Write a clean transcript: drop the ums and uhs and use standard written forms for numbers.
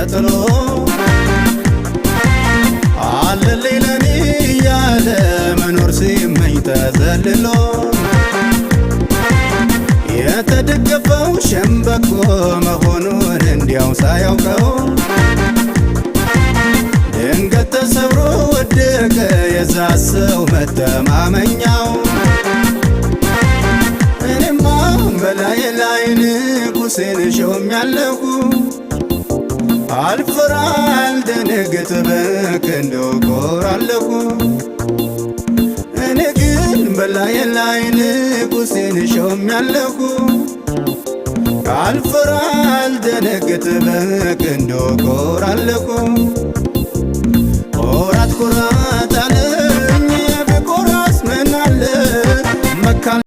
ተጥሎ አለልኝ ለኔ ያለ መኖር ሲመኝ ተዘልሎ የተደገፈው ሸምበቆ መሆኑን እንዲያው ሳያውቀው ድንገት ተሰብሮ ወደቀ የዛ ሰው መተማመኛው። እኔማ በላይ ላይ ንጉሴን ሾሜያለሁ አልፈራ አልደነግጥ በክንዱ እኮራለሁ። እኔ ግን በላይ ላይ ንጉሴን ሾሜያለሁ አልፈራ አልደነግጥ በክንዱ እኮራለሁ። ኮራት ኮራት